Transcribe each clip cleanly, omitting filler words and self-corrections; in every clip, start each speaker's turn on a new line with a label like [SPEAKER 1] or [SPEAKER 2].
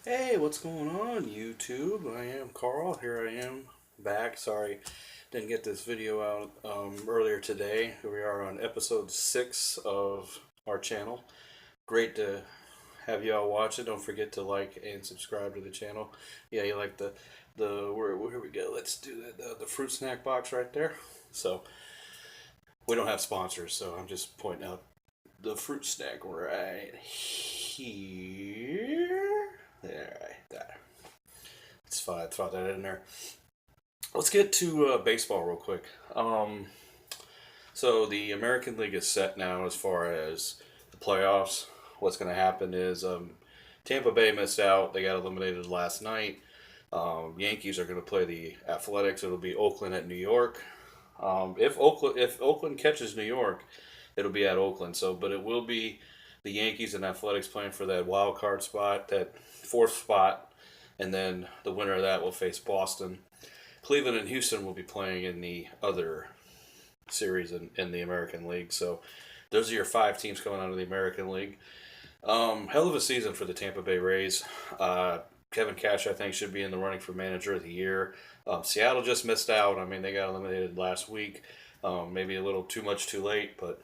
[SPEAKER 1] Hey, what's going on, YouTube? I am Carl. Here I am back. Sorry, didn't get this video out earlier today. Here we are on episode 6 of our channel. Great to have you all watch it. Don't forget to like and subscribe to the channel. Yeah, you like the where we go. Let's do the fruit snack box right there. So we don't have sponsors, so I'm just pointing out the fruit snack right here. There, right there. It's fine. I throw that in there. Let's get to baseball real quick. So the American League is set now as far as the playoffs. What's going to happen is Tampa Bay missed out. They got eliminated last night. Yankees are going to play the Athletics. It'll be Oakland at New York. If Oakland catches New York, it'll be at Oakland. So, but it will be the Yankees and Athletics playing for that wild card spot, that fourth spot, and then the winner of that will face Boston. Cleveland and Houston will be playing in the other series in the American League. So those are your five teams coming out of the American League. Hell of a season for the Tampa Bay Rays. Kevin Cash, I think, should be in the running for manager of the year. Seattle just missed out. I mean, they got eliminated last week. Maybe a little too much too late, but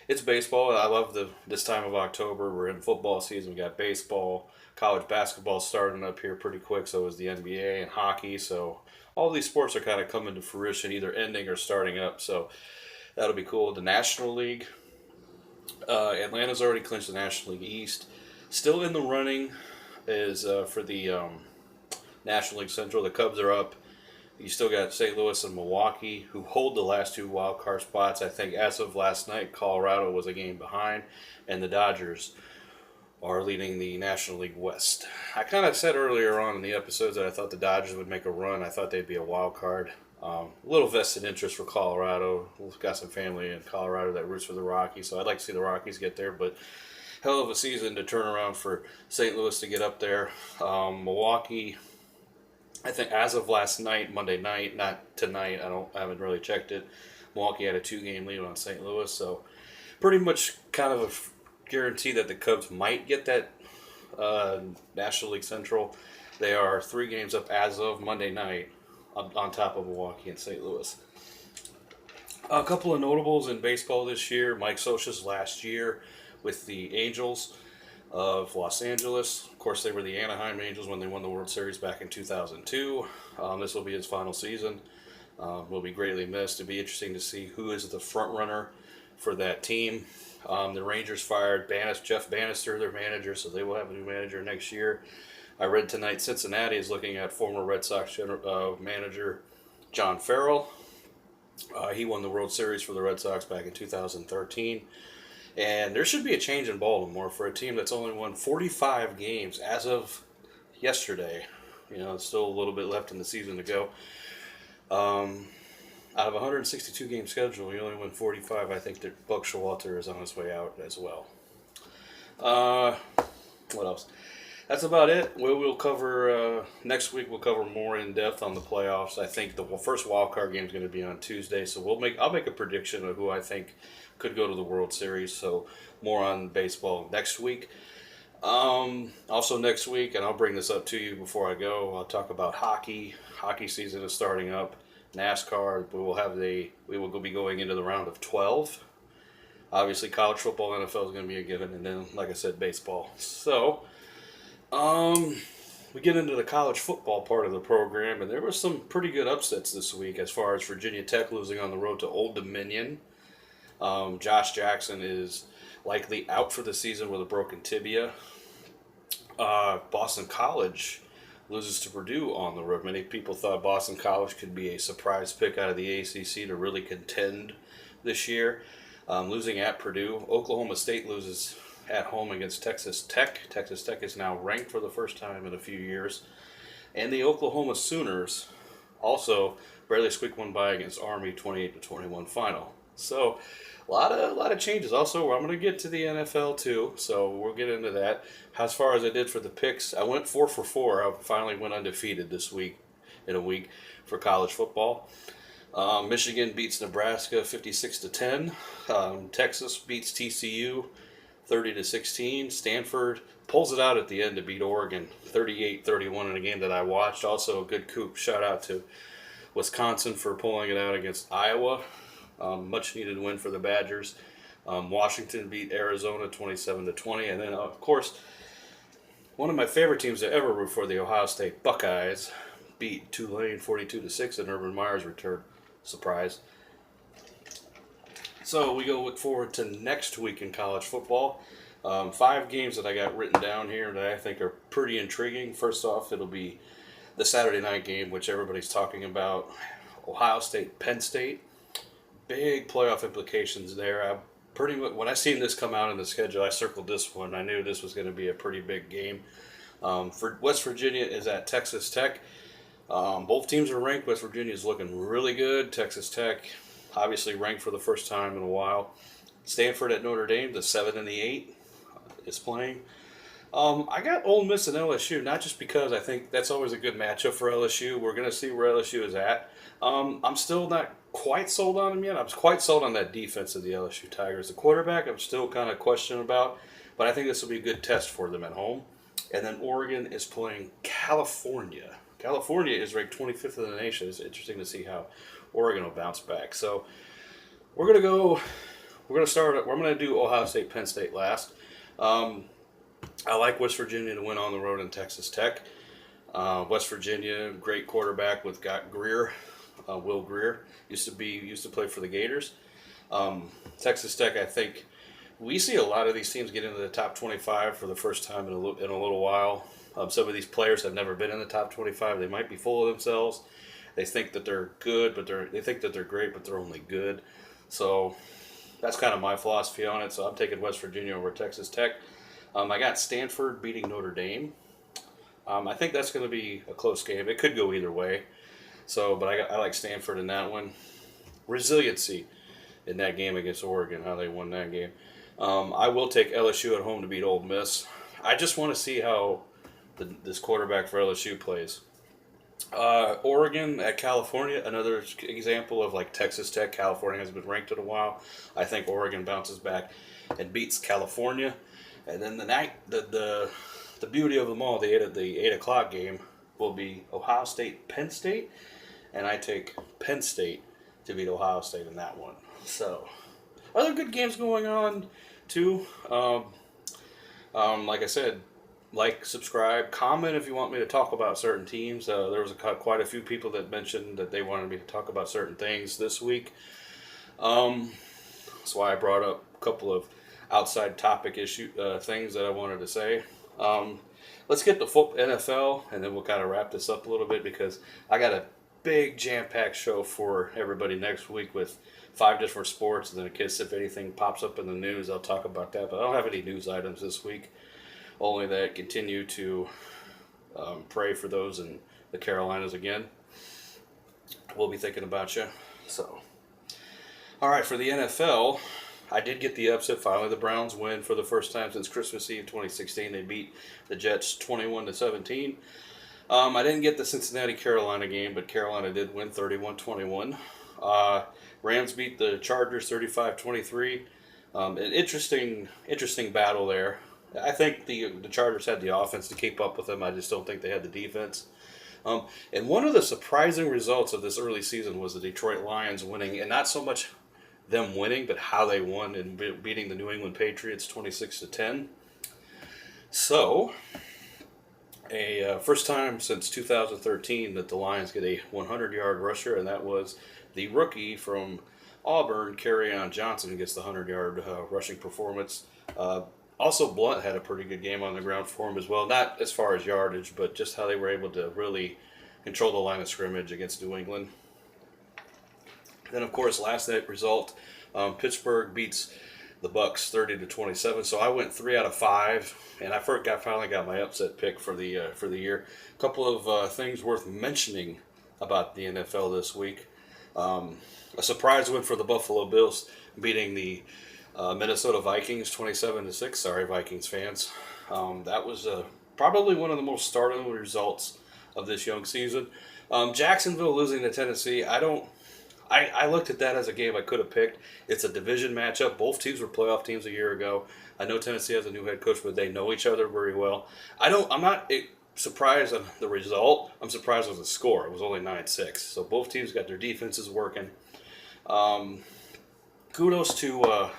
[SPEAKER 1] it's baseball. I love this time of October. We're in football season. We got baseball, college basketball starting up here pretty quick. So is the NBA and hockey. So all these sports are kind of coming to fruition, either ending or starting up. So that'll be cool. The National League. Atlanta's already clinched the National League East. Still in the running is for the National League Central. The Cubs are up. You still got St. Louis and Milwaukee, who hold the last two wild card spots. I think as of last night, Colorado was a game behind, and the Dodgers are leading the National League West. I kind of said earlier on in the episodes that I thought the Dodgers would make a run. I thought they'd be a wild card. A little vested interest for Colorado. We've got some family in Colorado that roots for the Rockies, so I'd like to see the Rockies get there. But hell of a season to turn around for St. Louis to get up there. Milwaukee, I think as of last night, Monday night, not tonight. I haven't really checked it. Milwaukee had a 2-game lead on St. Louis, so pretty much kind of a guarantee that the Cubs might get that National League Central. They are 3 games up as of Monday night, on top of Milwaukee and St. Louis. A couple of notables in baseball this year: Mike Scioscia's last year with the Angels of Los Angeles. Of course, they were the Anaheim Angels when they won the World Series back in 2002. This will be his final season. Will be greatly missed. It'll be interesting to see who is the front runner for that team. The Rangers fired Jeff Bannister, their manager, so they will have a new manager next year. I read tonight Cincinnati is looking at former Red Sox manager John Farrell. He won the World Series for the Red Sox back in 2013. And there should be a change in Baltimore for a team that's only won 45 games as of yesterday. It's still a little bit left in the season to go. Out of a 162 game schedule, you only win 45. I think that Buck Showalter is on his way out as well. Uh, what else? That's about it. We'll cover next week. We'll cover more in depth on the playoffs. I think the first wild card game is going to be on Tuesday, so I'll make a prediction of who I think could go to the World Series. So more on baseball next week. Also next week, and I'll bring this up to you before I go. I'll talk about hockey. Hockey season is starting up. NASCAR. We will be going into the round of 12. Obviously, college football, NFL is going to be a given, and then, like I said, baseball. So, we get into the college football part of the program, and there were some pretty good upsets this week as far as Virginia Tech losing on the road to Old Dominion. Josh Jackson is likely out for the season with a broken tibia. Boston College loses to Purdue on the road. Many people thought Boston College could be a surprise pick out of the ACC to really contend this year. Losing at Purdue. Oklahoma State loses at home against Texas Tech. Texas Tech is now ranked for the first time in a few years. And the Oklahoma Sooners also barely squeaked one by against Army 28-21 final. So a lot of changes. Also, I'm going to get to the NFL too, so we'll get into that. As far as I did for the picks, I went 4 for 4. I finally went undefeated this week in a week for college football. Michigan beats Nebraska 56-10. Texas beats TCU 30-16. Stanford pulls it out at the end to beat Oregon 38-31 in a game that I watched. Also a good coup. Shout out to Wisconsin for pulling it out against Iowa. Much needed win for the Badgers. Washington beat Arizona 27-20. And then, of course, one of my favorite teams to ever root for, the Ohio State Buckeyes, beat Tulane 42-6 in Urban Meyer's return. Surprise. So we go look forward to next week in college football. 5 games that I got written down here that I think are pretty intriguing. First off, it'll be the Saturday night game, which everybody's talking about. Ohio State, Penn State. Big playoff implications there. Pretty much, when I seen this come out in the schedule, I circled this one. I knew this was going to be a pretty big game. For West Virginia is at Texas Tech. Both teams are ranked. West Virginia is looking really good. Texas Tech, obviously ranked for the first time in a while. Stanford at Notre Dame, the 7 and the 8, is playing. I got Ole Miss and LSU, not just because I think that's always a good matchup for LSU. We're going to see where LSU is at. I'm still not quite sold on them yet. I'm quite sold on that defense of the LSU Tigers. The quarterback, I'm still kind of questioning about, but I think this will be a good test for them at home. And then Oregon is playing California. California is ranked 25th in the nation. It's interesting to see how Oregon will bounce back. So we're going to do Ohio State, Penn State last. I like West Virginia to win on the road in Texas Tech. West Virginia, great quarterback with Greer, Will Greer, used to play for the Gators. Texas Tech, I think we see a lot of these teams get into the top 25 for the first time in a little while. Some of these players have never been in the top 25. They might be full of themselves. They think that they're good, but they think that they're great, but they're only good. So that's kind of my philosophy on it. So I'm taking West Virginia over Texas Tech. I got Stanford beating Notre Dame. I think that's going to be a close game. It could go either way. So, but I like Stanford in that one. Resiliency in that game against Oregon, how they won that game. I will take LSU at home to beat Ole Miss. I just want to see how this quarterback for LSU plays. Oregon at California, another example of like Texas Tech. California has been ranked in a while. I think Oregon bounces back and beats California. And then the beauty of them all, the 8 o'clock game will be Ohio State, Penn State, and I take Penn State to beat Ohio State in that one. So, other good games going on too. Like I said, subscribe, comment if you want me to talk about certain teams. There was quite a few people that mentioned that they wanted me to talk about certain things this week. That's why I brought up a couple of outside topic things that I wanted to say. Let's get to NFL, and then we'll kind of wrap this up a little bit because I got a big jam-packed show for everybody next week with 5 different sports, and then in case if anything pops up in the news, I'll talk about that. But I don't have any news items this week. Only that continue to pray for those in the Carolinas again. We'll be thinking about you. So, all right, for the NFL, I did get the upset. Finally, the Browns win for the first time since Christmas Eve 2016. They beat the Jets 21-17. I didn't get the Cincinnati-Carolina game, but Carolina did win 31-21. Rams beat the Chargers 35-23. An interesting battle there. I think the Chargers had the offense to keep up with them. I just don't think they had the defense. And one of the surprising results of this early season was the Detroit Lions winning, and not so much them winning, but how they won and beating the New England Patriots 26-10. So, first time since 2013 that the Lions get a 100-yard rusher, and that was the rookie from Auburn, Kerryon Johnson, who gets the 100-yard rushing performance. Also, Blunt had a pretty good game on the ground for him as well. Not as far as yardage, but just how they were able to really control the line of scrimmage against New England. Then, of course, last night result, Pittsburgh beats the Bucks 30-27. So I went 3 out of 5, and I finally got my upset pick for the year. A couple of things worth mentioning about the NFL this week. A surprise win for the Buffalo Bills, beating the Minnesota Vikings 27-6. Sorry, Vikings fans. That was probably one of the most startling results of this young season. Jacksonville losing to Tennessee. I looked at that as a game I could have picked. It's a division matchup. Both teams were playoff teams a year ago. I know Tennessee has a new head coach, but they know each other very well. I'm not surprised on the result. I'm surprised with the score. It was only 9-6. So both teams got their defenses working. Um, Kudos to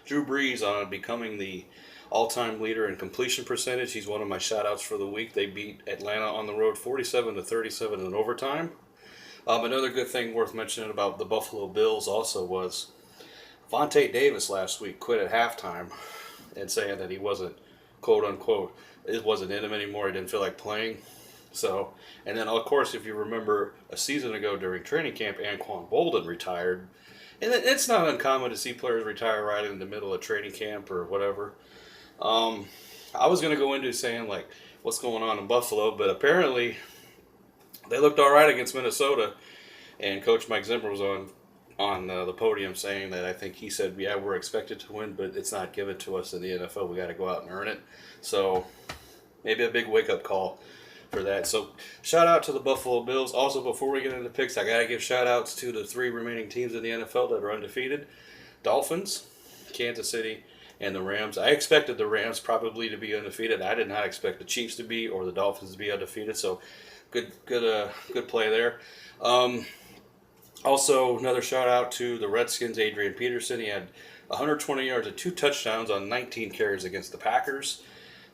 [SPEAKER 1] Drew Brees on becoming the all-time leader in completion percentage. He's one of my shout-outs for the week. They beat Atlanta on the road 47-37 in overtime. Another good thing worth mentioning about the Buffalo Bills also was Vontae Davis last week quit at halftime and saying that he wasn't, quote unquote, it wasn't in him anymore. He didn't feel like playing. So, and then of course, if you remember a season ago during training camp, Anquan Bolden retired. And it's not uncommon to see players retire right in the middle of training camp or whatever. I was going to go into saying, like, what's going on in Buffalo, but apparently they looked all right against Minnesota, and Coach Mike Zimmer was on the podium saying that I think he said, yeah, we're expected to win, but it's not given to us in the NFL. We got to go out and earn it. So maybe a big wake-up call for that. So shout out to the Buffalo Bills. Also, before we get into picks, I got to give shout outs to the 3 remaining teams in the NFL that are undefeated. Dolphins, Kansas City, and the Rams. I expected the Rams probably to be undefeated. I did not expect the Chiefs to be or the Dolphins to be undefeated. So good play there. Also, another shout out to the Redskins, Adrian Peterson. He had 120 yards and 2 touchdowns on 19 carries against the Packers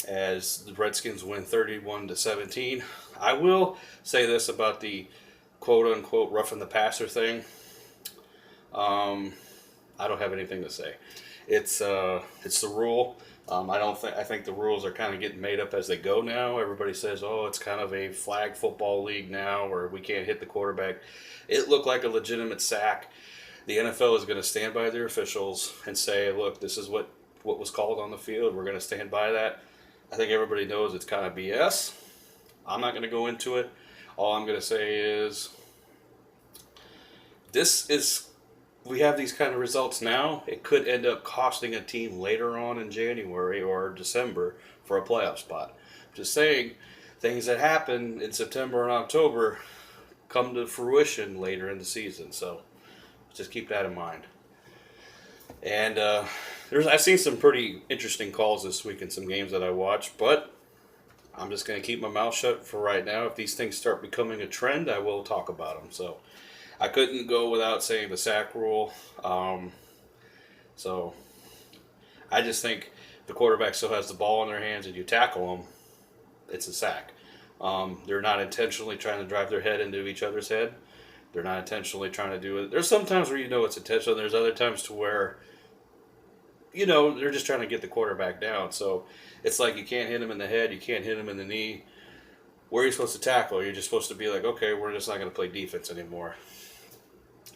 [SPEAKER 1] as the Redskins win 31-17. I will say this about the quote-unquote roughing the passer thing. I don't have anything to say. It's the rule. I think the rules are kind of getting made up as they go now. Everybody says, oh, it's kind of a flag football league now where we can't hit the quarterback. It looked like a legitimate sack. The NFL is going to stand by their officials and say, look, this is what was called on the field. We're going to stand by that. I think everybody knows it's kind of BS. I'm not going to go into it. All I'm going to say is we have these kind of results now. It could end up costing a team later on in January or December for a playoff spot. Just saying, things that happen in September and October come to fruition later in the season. So just keep that in mind. And I've seen some pretty interesting calls this week in some games that I watched, but I'm just going to keep my mouth shut for right now. If these things start becoming a trend, I will talk about them. So I couldn't go without saying the sack rule. So I just think the quarterback still has the ball in their hands and you tackle them, it's a sack. They're not intentionally trying to drive their head into each other's head. They're not intentionally trying to do it. There's some times where you know it's intentional. There's other times to where, you know, they're just trying to get the quarterback down. So it's like you can't hit him in the head. You can't hit him in the knee. Where are you supposed to tackle? You're just supposed to be like, okay, we're just not going to play defense anymore.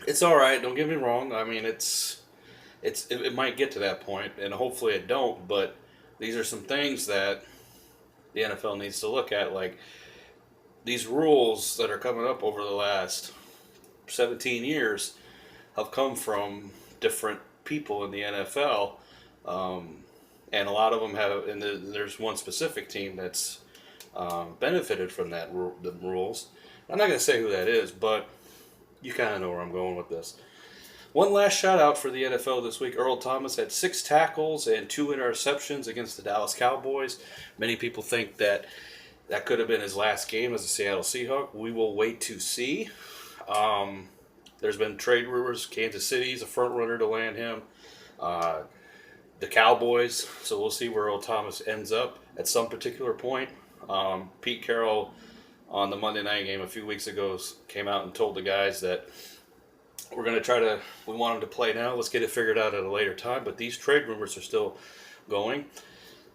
[SPEAKER 1] It's all right. Don't get me wrong. I mean, it might get to that point, and hopefully it don't. But these are some things that the NFL needs to look at. Like these rules that are coming up over the last 17 years have come from different people in the NFL, and a lot of them have. And there's one specific team that's benefited from the rules. I'm not going to say who that is, but you kind of know where I'm going with this. One last shout out for the NFL this week. Earl Thomas had 6 tackles and 2 interceptions against the Dallas Cowboys. Many people think that could have been his last game as a Seattle Seahawk. We will wait to see. There's been trade rumors. Kansas City's a front runner to land him. The Cowboys. So we'll see where Earl Thomas ends up at some particular point. Pete Carroll on the Monday night game a few weeks ago came out and told the guys that we want him to play now. Let's get it figured out at a later time. But these trade rumors are still going.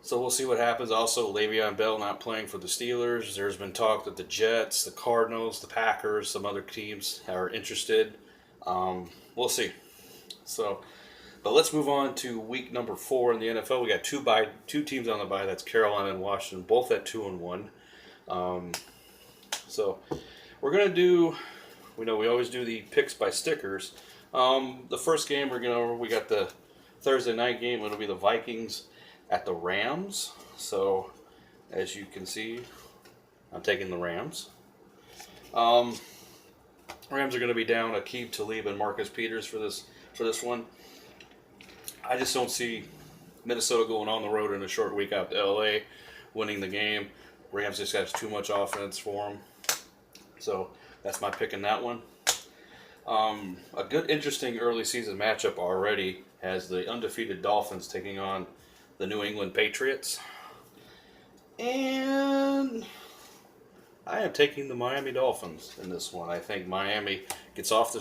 [SPEAKER 1] So we'll see what happens. Also, Le'Veon Bell not playing for the Steelers. There's been talk that the Jets, the Cardinals, the Packers, some other teams are interested. We'll see. But let's move on to week number 4 in the NFL. We got two teams on the bye. That's Carolina and Washington, both at 2-1. So we're gonna do. We always do the picks by stickers. The first game we got the Thursday night game. It'll be the Vikings at the Rams. So as you can see, I'm taking the Rams. And Rams are going to be down Aqib Talib and Marcus Peters for this one. I just don't see Minnesota going on the road in a short week out to LA, winning the game. Rams just got too much offense for them. So that's my pick in that one. A good, interesting early season matchup already has the undefeated Dolphins taking on the New England Patriots. And I am taking the Miami Dolphins in this one. I think Miami gets over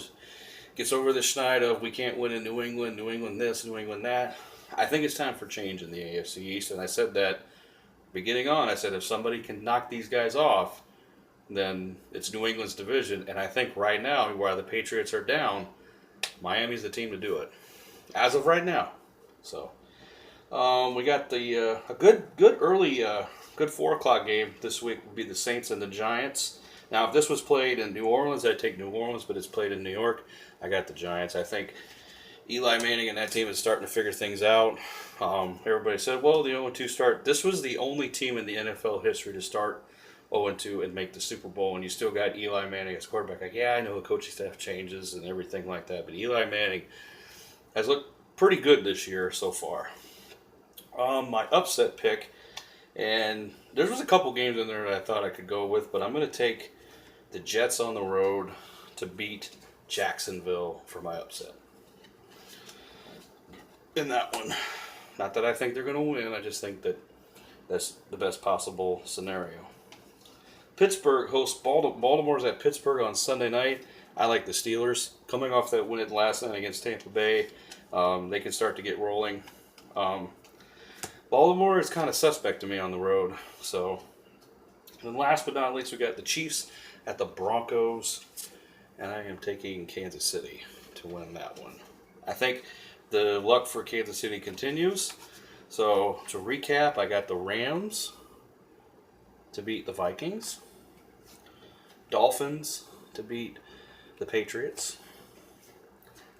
[SPEAKER 1] the schneid of we can't win in New England this, New England that. I think it's time for change in the AFC East, and I said that beginning on. I said if somebody can knock these guys off, then it's New England's division. And I think right now, while the Patriots are down, Miami's the team to do it as of right now. So we got the a good early. Good 4 o'clock game this week would be the Saints and the Giants. Now, if this was played in New Orleans, I'd take New Orleans, but it's played in New York. I got the Giants. I think Eli Manning and that team is starting to figure things out. Everybody said, well, the 0-2 start. This was the only team in the NFL history to start 0-2 and make the Super Bowl, and you still got Eli Manning as quarterback. Like, yeah, I know the coaching staff changes and everything like that, but Eli Manning has looked pretty good this year so far. My upset pick. And there was a couple games in there that I thought I could go with, but I'm going to take the Jets on the road to beat Jacksonville for my upset. In that one. Not that I think they're going to win, I just think that that's the best possible scenario. Pittsburgh hosts Baltimore's at Pittsburgh on Sunday night. I like the Steelers. Coming off that win last night against Tampa Bay, they can start to get rolling. Baltimore is kind of suspect to me on the road. So, and then last but not least, we got the Chiefs at the Broncos, and I am taking Kansas City to win that one. I think the luck for Kansas City continues. So, to recap, I got the Rams to beat the Vikings, Dolphins to beat the Patriots,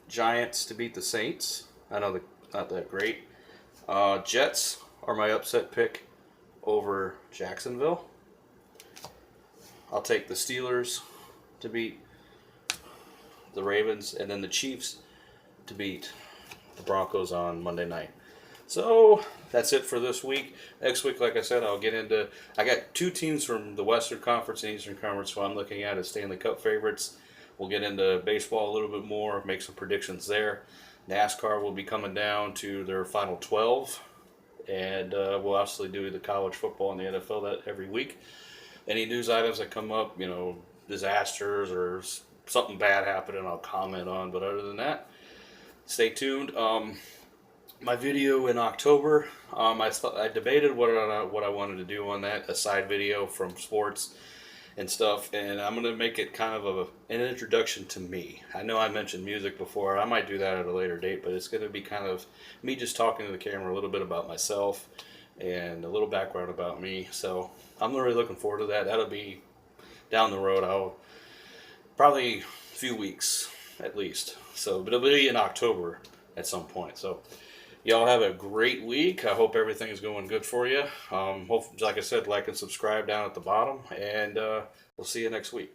[SPEAKER 1] Giants to beat the Saints. I know they're not that great. Jets are my upset pick over Jacksonville. I'll take the Steelers to beat the Ravens, and then the Chiefs to beat the Broncos on Monday night. So that's it for this week. Next week, like I said, I got 2 teams from the Western Conference and Eastern Conference, so I'm looking at as Stanley Cup favorites. We'll get into baseball a little bit more, make some predictions there. NASCAR will be coming down to their final 12, and we'll obviously do the college football and the NFL that every week. Any news items that come up, disasters or something bad happening, I'll comment on. But other than that, stay tuned. My video in October, I debated what I wanted to do on that, a side video from sports and stuff, and I'm going to make it kind of an introduction to me. I know I mentioned music before. I might do that at a later date, but it's going to be kind of me just talking to the camera a little bit about myself and a little background about me. So I'm really looking forward to that. That'll be down the road. I'll probably a few weeks at least. So, but it'll be in October at some point. So y'all have a great week. I hope everything is going good for you. Like I said, like and subscribe down at the bottom, and we'll see you next week.